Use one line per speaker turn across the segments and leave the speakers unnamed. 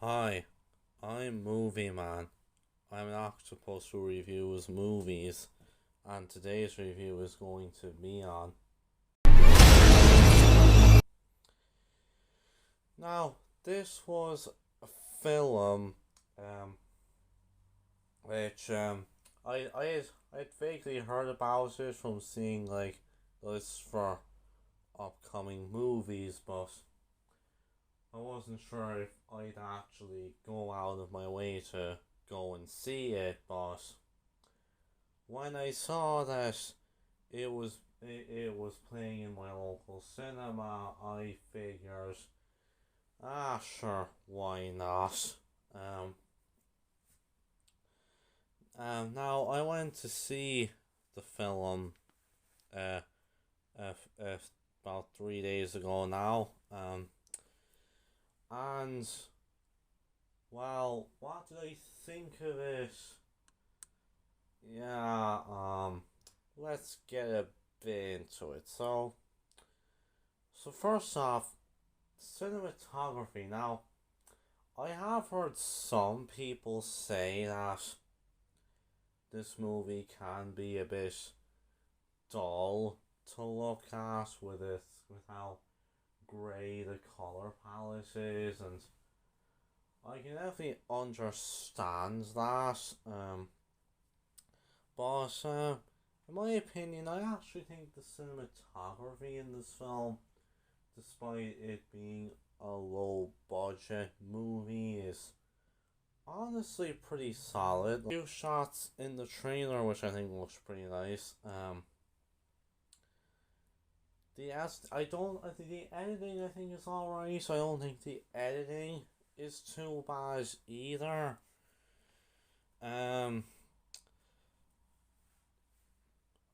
Hi, I'm Movie Man. I'm an octopus who reviews movies, and today's review is going to be on. Now, this was a film, um, which I'd vaguely heard about it from seeing like lists for upcoming movies, but I wasn't sure if I'd actually go out of my way to go and see it, but when I saw that it was playing in my local cinema, I figured, sure, why not? Um, Now I went to see the film, uh, uh, uh about 3 days ago now, and well, what did I think of it? Yeah, let's get a bit into it. So first off, cinematography. Now, I have heard some people say that this movie can be a bit dull to look at with how grey the color palette is, and I can definitely understand that. But in my opinion, I actually think the cinematography in this film, despite it being a low budget movie, is honestly pretty solid. A few shots in the trailer, which I think looks pretty nice. I think the editing I think is alright. I don't think the editing is too bad either. Um,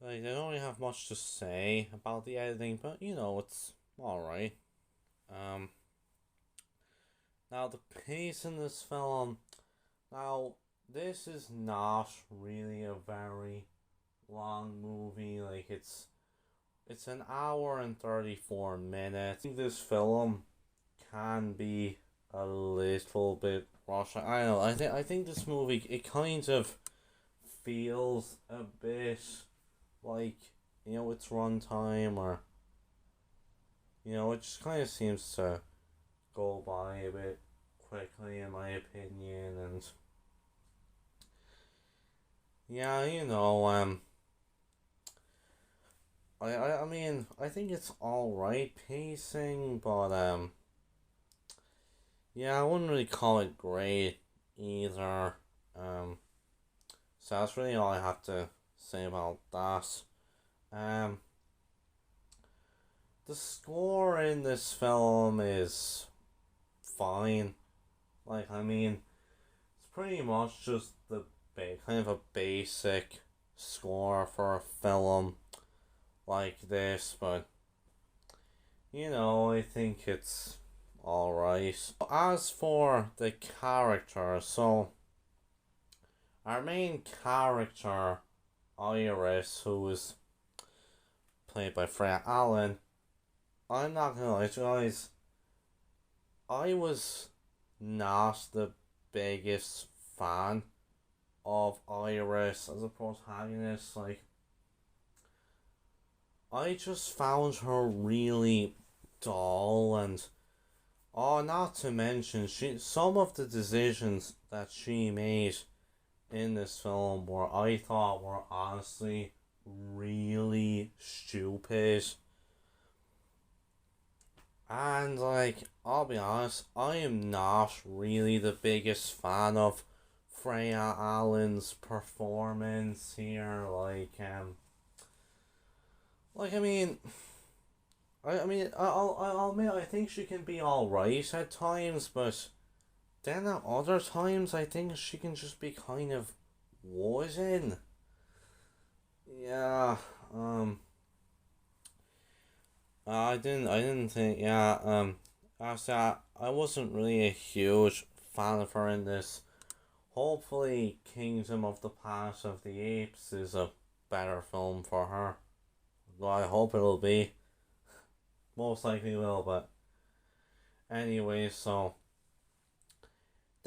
I don't really have much to say about the editing, but it's alright. Um, Now the pace in this film. Now this is not really a very long movie. Like it's an hour and 34 minutes. I think this film can be a little bit rushed. I don't know. I think this movie, it kind of feels a bit like its runtime, or it just kind of seems to go by a bit quickly in my opinion. And yeah, I mean, I think it's all right pacing, but yeah, I wouldn't really call it great either. Um, so that's really all I have to say about that. Um, the score in this film is fine. Like, I mean, it's pretty much just the kind of a basic score for a film like this, but I think it's alright. As for the character, so our main character, Iris, who is played by Freya Allen, I'm not gonna lie to you guys, I was not the biggest fan of Iris as a protagonist. Like, I just found her really dull, and not to mention some of the decisions that she made in this film I thought were honestly really stupid. And like, I'll be honest, I am not really the biggest fan of Freya Allen's performance here. I mean, I'll admit, I think she can be all right at times, but then at other times I think she can just be kind of wooden. Yeah. Um. I didn't think. Yeah. I wasn't really a huge fan of her in this. Hopefully, Kingdom of the Planet of the Apes is a better film for her. Well, I hope it'll be. Most likely will, but anyway, so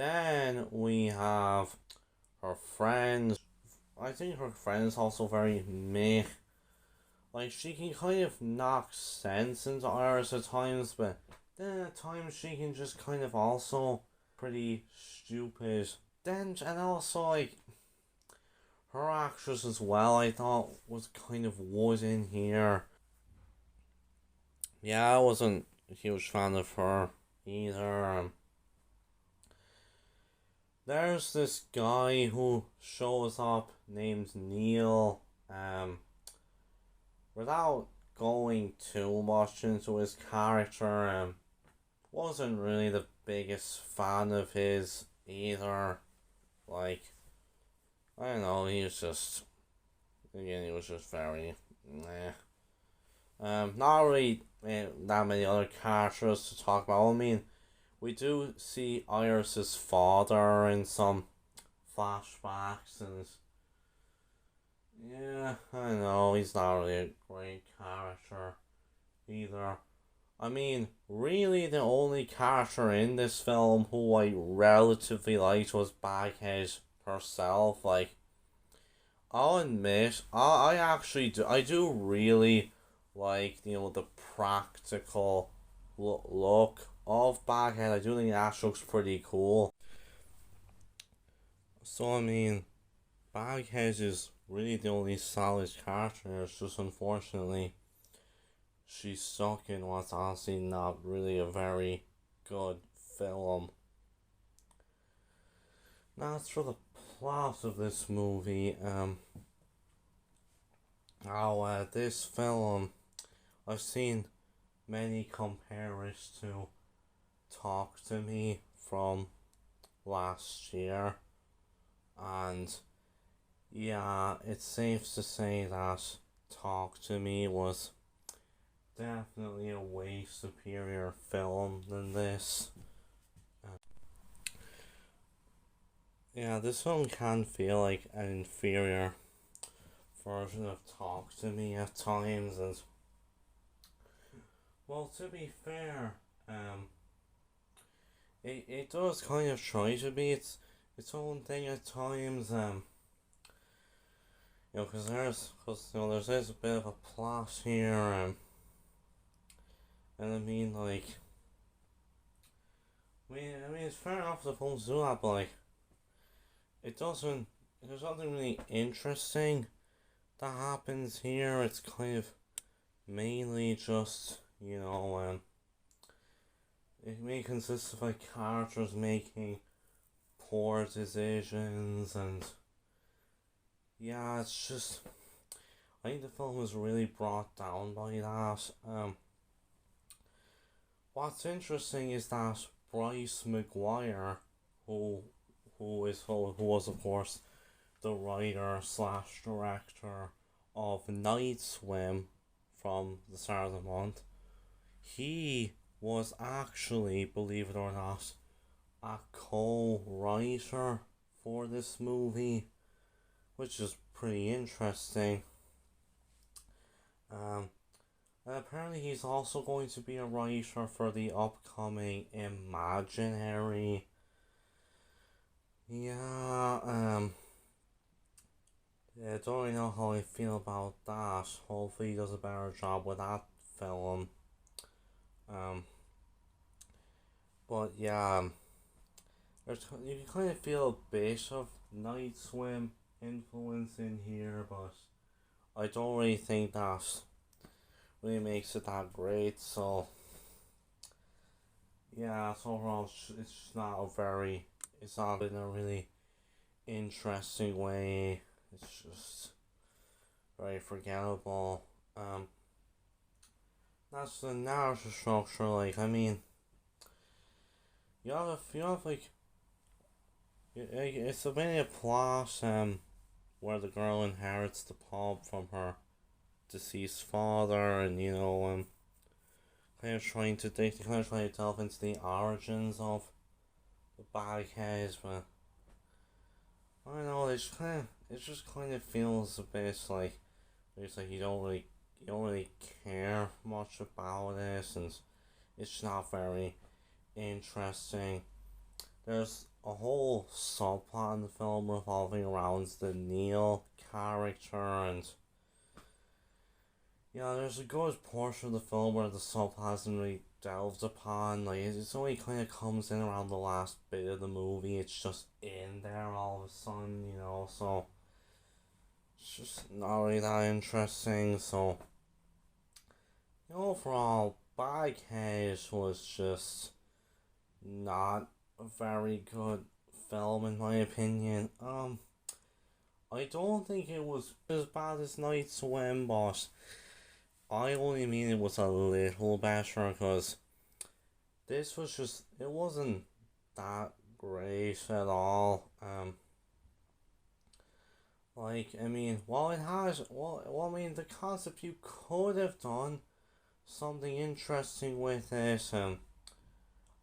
Then we have her friends. I think her friend's also very meh. Like, she can kind of knock sense into Iris at times, but then at times she can just kind of also pretty stupid. Then, and also, like, her actress as well, I thought was kind of wood in here. Yeah, I wasn't a huge fan of her either. There's this guy who shows up named Neil. Without going too much into his character, wasn't really the biggest fan of his either. Like, I don't know, he was just very meh. Not really that many other characters to talk about. I mean, we do see Iris's father in some flashbacks, and yeah, I know, he's not really a great character either. I mean, really the only character in this film who I relatively liked was Baghead herself. Like, I'll admit, I actually do, I do really like, the practical look of Baghead. I do think that looks pretty cool. So, I mean, Baghead is really the only solid character. It's just unfortunately she's stuck in what's honestly not really a very good film. Now, as for the plot of this movie, this film, I've seen many compare it to Talk to Me from last year, and yeah, it's safe to say that Talk to Me was definitely a way superior film than this. Yeah, this film can feel like an inferior version of Talk to Me at times, and well, to be fair, it does kind of try to be its own thing at times. Because there's a bit of a plot here, and I mean, like, it's fair enough the films do that, but like, there's nothing really interesting that happens here. It's kind of mainly just, it may consist of like characters making poor decisions, and yeah, it's just, I think the film was really brought down by that. What's interesting is that Bryce McGuire, who was of course the writer slash director of Night Swim from the start of the month, he was actually, believe it or not, a co-writer for this movie, which is pretty interesting. And apparently he's also going to be a writer for the upcoming Imaginary. Yeah, I don't really know how I feel about that. Hopefully he does a better job with that film. But yeah, you can kind of feel a bit of Night Swim influence in here, but I don't really think that really makes it that great. So yeah, so overall it's not in a really interesting way. It's just very forgettable. That's the narrative structure. Like, I mean, you have like, it's a mini plot where the girl inherits the pub from her deceased father, and kind of trying to delve into the origins of the baghead, but I don't know, it just kind of feels a bit like it's like you don't really care much about it, and it's not very interesting. there's a whole subplot in the film revolving around the Neil character, and yeah, there's a good portion of the film where the subplot isn't really delved upon. Like it's only kind of comes in around the last bit of the movie. It's just in there all of a sudden, so it's just not really that interesting. So overall, Baghead was just not a very good film in my opinion. I don't think it was as bad as Night Swim, but I only mean it was a little better because this was just, it wasn't that great at all. I mean, while it has, I mean, the concept, you could have done something interesting with it.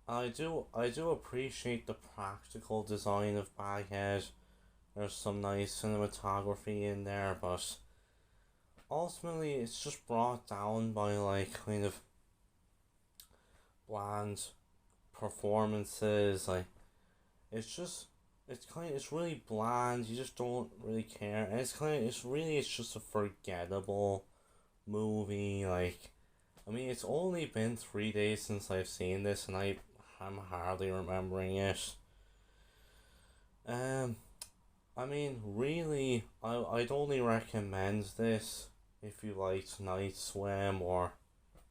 I do appreciate the practical design of Baghead. There's some nice cinematography in there, but ultimately it's just brought down by like kind of bland performances. Like it's really bland. You just don't really care, and it's just a forgettable movie. Like, I mean, it's only been 3 days since I've seen this, and I'm hardly remembering it. I mean, really, I'd only recommend this if you liked Night Swim, or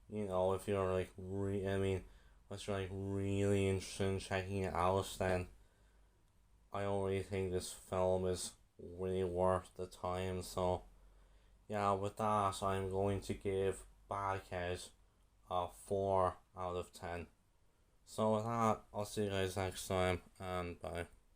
if you're like unless you're like really interested in checking it out, then I don't really think this film is really worth the time. So yeah, with that, I'm going to give Baghead a 4 out of 10. So with that, I'll see you guys next time, and bye.